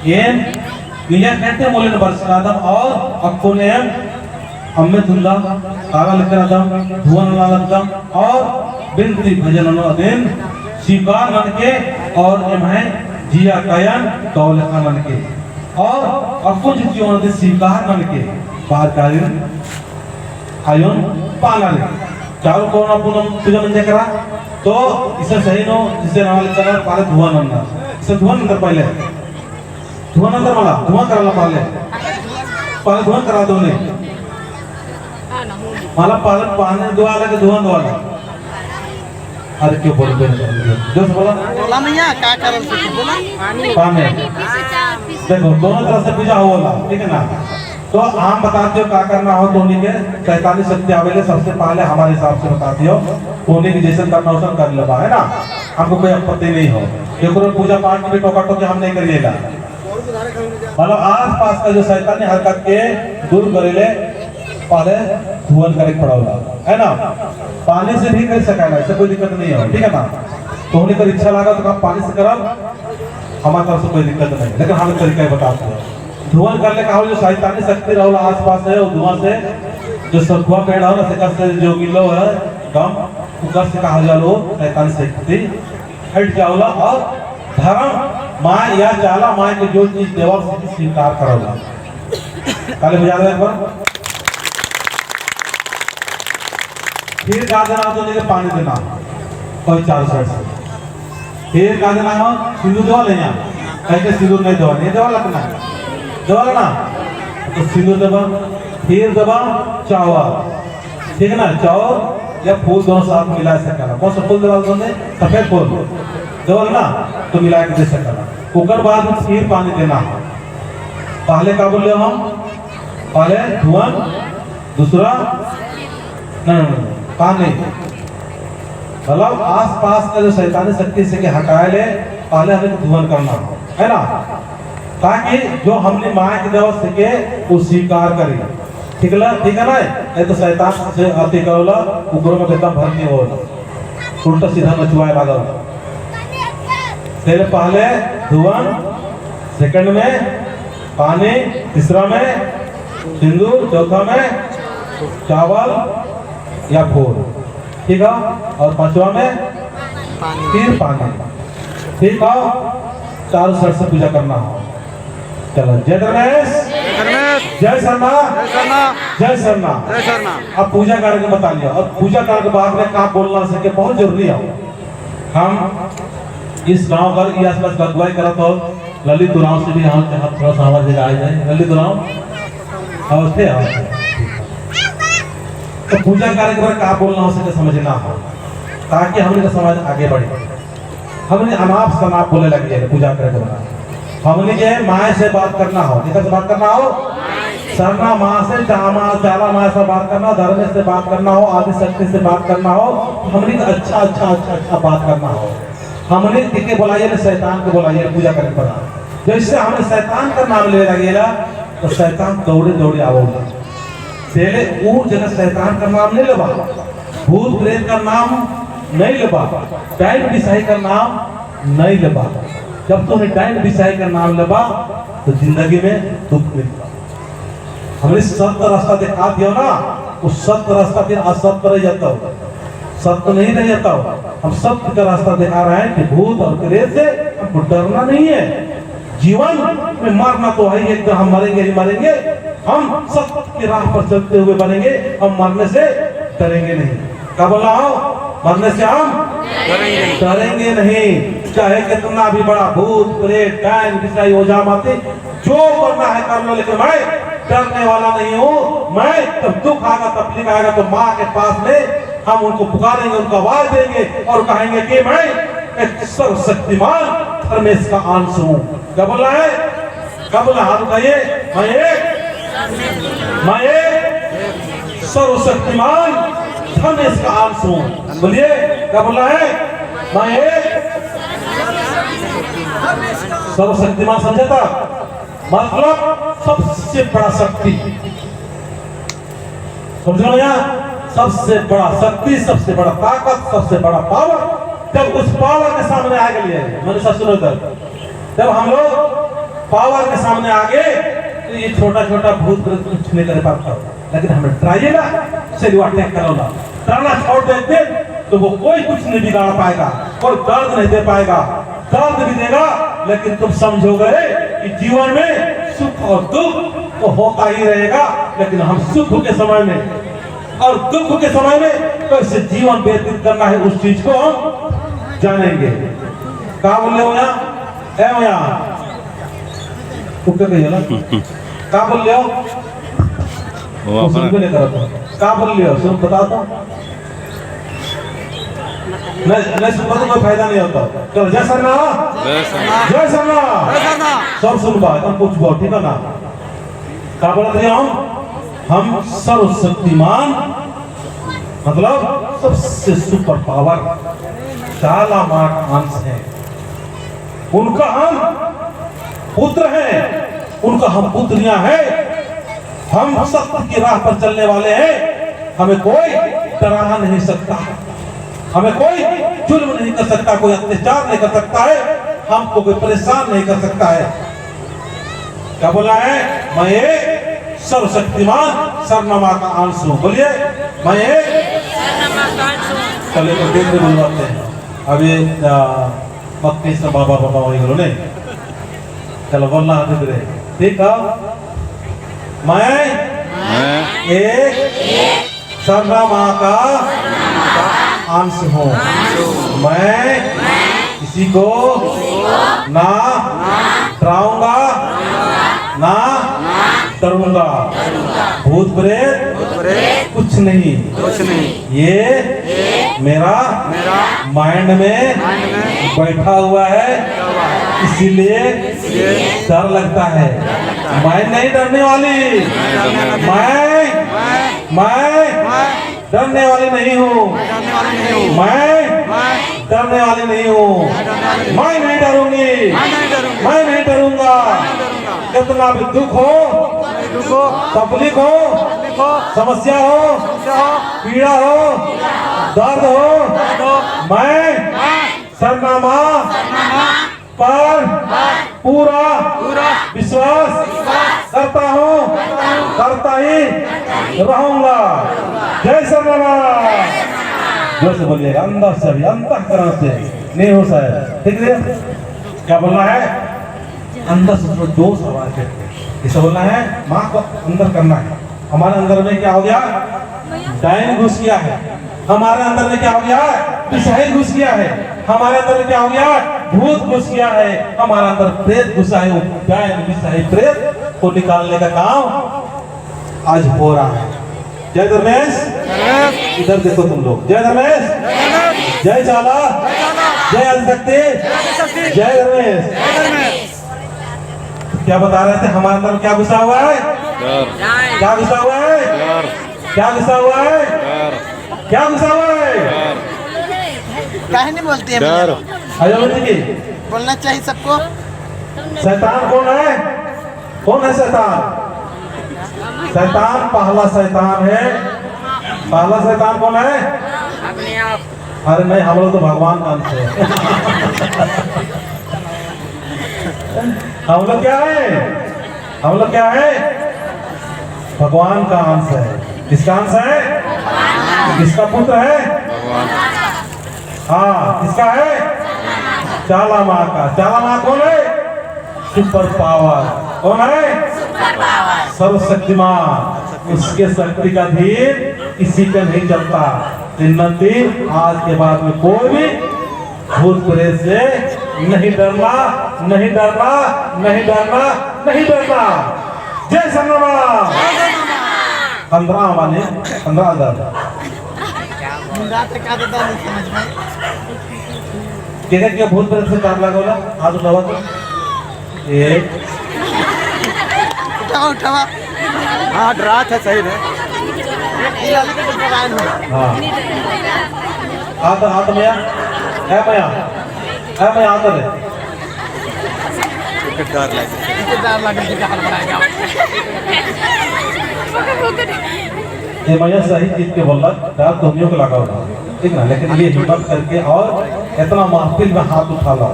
N विजय कहते हैं मोलिन बरसादम और अक्कोनेम अम्मेदुल्ला काला लिखरादम धुवन लालदम और बिनती भजन अदीन शिकार मन के और एमहे जिया कायन कौल मन के और अकुज जीवन दे शिकार मन के बाहर कायन आयोन पाला ले चारों कोना पुनम तुझे मंजे करा तो इसे सही नो जिसे नाम लिखा पाले धुवन अंदर इसे धुवन अंदर पहले धुआं अंदर वाला धुआं कराला पहले धुआं करा दो ने माला पालन पाने दुआ लगे धुआं दुआ अरे क्यों बोलते हैं जो बोला बोला मैया क्या करल से बोला पाने देखो दोनों तरफ से पूजा होला ठीक है ना तो हम बताते हो क्या करना हो तो उन्हीं के 43 शक्ति आवेले सबसे पहले हमारे हिसाब से बताती हो उन्हीं की जैसे करना हो कर लेबा है ना हमको कोई आपत्ति नहीं हो एक पूजा पाठ में टोका टोके हम नहीं करिएगा मतलब आस पास का जो शैतानी हरकत के दूर करेले पहले धुआं करे पड़ेगा है ना पानी से भी कर सकेला इससे कोई दिक्कत नहीं है ठीक है ना तो उन्हें अगर इच्छा लगा तो आप पानी से करब हमारे तरफ से कोई दिक्कत नहीं लेकिन हमें तरीका बताते हैं धुआं करने का जो शैतानी शक्ति रहो आस पास है और धुआं से जो सखुआ पेड़ हो ना से जो मिलो है गम उकर से कहा जालो शैतानी शक्ति हट जाओला और धर्म माँ या चाला माँ के जो चीज देवा स्वीकार करोगा काले बजा दे एक बार फिर गा देना तो नहीं पानी देना कोई चार साइड से फिर गा देना हो सिंदूर देवा लेना कहीं सिंदूर नहीं देवा नहीं देवा लगना देवा ना तो सिंदूर देवा फिर देवा चावल ठीक है ना चावल या फूल दोनों साथ मिला सकना कौन सा फूल देवा दोनों सफेद फूल देवा ना तो मिला के दे सकना उकर बाद फिर पानी देना पहले क्या बोले हम पहले धुआं दूसरा नहीं पानी मतलब आस पास का जो शैतानी शक्ति से हटाए ले पहले हमें धुआं करना है ना ताकि जो हमने माँ के देव सके वो स्वीकार करे ठीक है ना ये तो शैतान से अति करोला ऊपर में एकदम भर नहीं हो उल्टा सीधा मचवाए लगा पहले धुआं सेकंड में पानी तीसरा में सिंदूर चौथा में चावल या फूल ठीक है और पांचवा में फिर पानी ठीक है चारों साइड से पूजा करना हो चलो जय गणेश जय शर्मा जय शर्मा अब पूजा करके बता लिया और पूजा करके बाद में कहाँ बोलना सके बहुत जरूरी है हम इस गांव का ये आसपास अगुवाई करा तो ललित उराव से भी हम थोड़ा सा आवाज आ जाए ललित उराव और थे तो पूजा कार्य के बारे क्या बोलना हो सके समझना हो ताकि हमने का समाज आगे बढ़े हमने अनाप शनाप बोले लगे पूजा करे के हमने के माँ से बात करना हो किधर से बात करना हो शर्मा माँ से चाला माँ से बात करना धर्म से बात करना हो आदि शक्ति से बात करना हो हमने का अच्छा बात करना हो हमने किसके बुलाइए ना शैतान को बुलाइए पूजा करने पर जैसे हमने शैतान का नाम ले लगेगा तो शैतान दौड़े दौड़े आओगे पहले वो जगह शैतान का नाम नहीं लेबा भूत प्रेत का नाम नहीं लेबा डाइन बिसाई का नाम नहीं लेबा जब तुमने डाइन बिसाई का नाम लेबा तो जिंदगी में दुख मिलता हमने सत्य रास्ता दिखा दिया ना उस सत्य रास्ता फिर असत्य रह जाता हो सत्य नहीं रह जाता हो हम सत्य का रास्ता दिखा रहे हैं कि भूत और प्रेत से हमको डरना नहीं है जीवन में मरना तो है एक दिन हम मरेंगे ही मरेंगे हम सत्य की राह पर चलते हुए बनेंगे हम मरने से डरेंगे नहीं क्या बोला हो मरने से हम डरेंगे नहीं चाहे कितना भी बड़ा भूत प्रेत डायन बिसाई ओझा माते जो करना है कर लो लेकिन मैं डरने वाला नहीं हूँ मैं तब दुख आएगा तकलीफ आएगा तो माँ के पास में हम उनको पुकारेंगे उनको आवाज देंगे और कहेंगे कि मैं एक सर्वशक्तिमान धर्मेश का अंश हूँ क्या बोला है क्या बोला हाथ उठाइए मैं एक सर्वशक्तिमान धर्मेश का अंश हूँ बोलिए क्या बोला है मैं एक सर्वशक्तिमान समझता मतलब सबसे बड़ा शक्ति समझ लो भैया सबसे बड़ा शक्ति सबसे बड़ा ताकत सबसे बड़ा पावर जब उस पावर के सामने आ गई है मैंने सब सुनो जब हम लोग पावर के सामने आगे तो ये छोटा छोटा भूत प्रेत कुछ नहीं कर पाता, लेकिन हमें डराइएगा, चलिए अटैक करोगा, डरना छोड़ देते तो वो कोई कुछ नहीं बिगाड़ पाएगा, कोई दर्द नहीं दे पाएगा। दर्द भी देगा लेकिन तुम समझोगे कि जीवन में सुख और दुख तो होता ही रहेगा, लेकिन हम सुख के समय में और दुख के समय में कैसे जीवन व्यतीत करना है उस चीज को हम जानेंगे। क्या बोले हो यहाँ कहिए ना, क्या बोल रहे हो? क्या बोल रहे हो? सुन बताओ तो। नहीं सुन तो कोई फायदा नहीं होता। चलो जय सरना, जय सरना, सब सुनबा तुम पूछबो, ठीक है ना? क्या बोल रहे हम सर्वशक्तिमान मतलब सबसे सुपर पावर चाला माँ का अंश है, उनका हम पुत्र हैं, उनका हम पुत्रियां हैं, हम सत्य की राह पर चलने वाले हैं। हमें कोई डरा नहीं सकता, हमें कोई जुल्म नहीं कर सकता, कोई अत्याचार नहीं कर सकता है, हमको कोई परेशान नहीं कर सकता है। क्या बोला है? मैं एक सर्वशक्तिमान सरनामा का अंश हूँ। बोलिए मैं एक चले तो देख बुलवाते हैं अभी मक्की से बाबा बाबा वही बोलो नहीं, चलो बोलना हाथ दे, ठीक है? मैं एक सरनामा का अंश हूँ, मैं किसी को ना डराऊंगा ना डरूंगा, भूत प्रेत कुछ नहीं, ये मेरा माइंड में बैठा हुआ है, इसीलिए डर लगता है। मैं नहीं डरने वाली, मैं डरने वाली नहीं हूँ, मैं डरने वाली नहीं हूँ, मैं नहीं डरूंगी, मैं नहीं डरूंगा। कितना भी दुख हो, तकलीफ हो, समस्या हो, पीड़ा हो, दर्द हो, मैं सरनामा पर पूरा विश्वास करता हूँ, करता ही रहूंगा। जय सरनामा। जोर से बोलिएगा, अंदर से भी, अंतःकरण से, नहीं हो साहब, ठीक है? क्या बोलना है? अंदर से जोश आवाज है, इसे बोलना है माँ को अंदर करना है। हमारे अंदर में क्या हो गया? डायन घुस गया है, हमारे अंदर में क्या हो गया? पिशाच घुस गया है, हमारे अंदर में क्या हो गया? भूत घुस गया है, हमारे अंदर प्रेत घुसा है। डायन पिशाच प्रेत को निकालने का काम आज हो रहा है। जय धर्मेश, इधर देखो तुम लोग, जय धर्मेश, जय चाला, जय आदिशक्ति, जय धर्मेश। क्या बता रहे थे? हमारे अंदर क्या घुसा हुआ है? क्या घुसा हुआ है? क्या घुसा हुआ है? क्या घुसा हुआ है? काहे नहीं बोलती है? बोलना चाहिए सबको। शैतान कौन है? कौन है शैतान? शैतान पहला शैतान है। पहला शैतान कौन है? अपने आप। अरे नहीं, हम लोग तो भगवान का अंश है। हम लोग क्या है? हम लोग क्या है? भगवान का अंश है। किसका अंश है? किसका पुत्र है? हाँ, किसका है? चाला माँ का। चाला माँ कौन है? Super power. कौन है? सर्वशक्तिमान। उसके शक्ति का धीर किसी का नहीं चलता। दिन आज के बाद में कोई भी भूत प्रेत से नहीं डरना, नहीं डरना, नहीं डरना, नहीं डरना। जय सरनामा। 15 वाले 15,000 क्या भूत प्रेत से डर लगा बोला? हाथ उठावा तो एक उठावा। हाँ, डरा था सही है। हाँ, हाथ भैया है, भैया है, भैया हाथ है। ये भैया सही चीज के बोल रहा, डर धोनियों को लगा होगा, ठीक ना? लेकिन ये हिम्मत करके और इतना महफिल में हाथ उठा ला,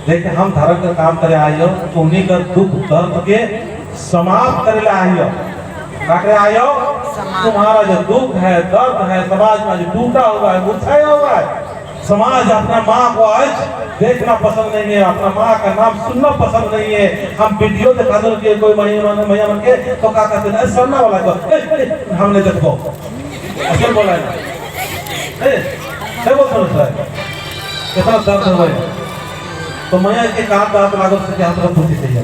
लेकिन हम धर्म का काम करे आइयो तो उन्हीं का दुख दर्द के समाप्त करे ला आइयो क्या करे आइयो तुम्हारा जो दुख है दर्द है समाज में जो टूटा हुआ है मुरझाया हुआ है समाज अपना माँ को आज देखना पसंद नहीं है अपना माँ का नाम सुनना पसंद नहीं है हम वीडियो दिखा दो कि कोई मैया बन के तो क्या कहते हैं सुनना वाला को हमने देखो ऐसे बोला है क्या बोलते हैं कितना दर्द हुआ है तो मैया के काम दांत लागो से क्या तरफ पूछी चाहिए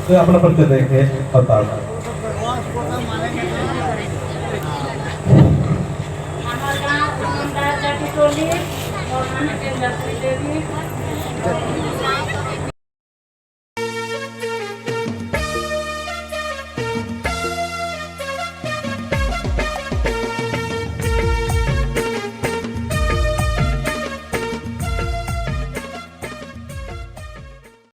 तो अपना परिचय देखे बता हमारा गाँव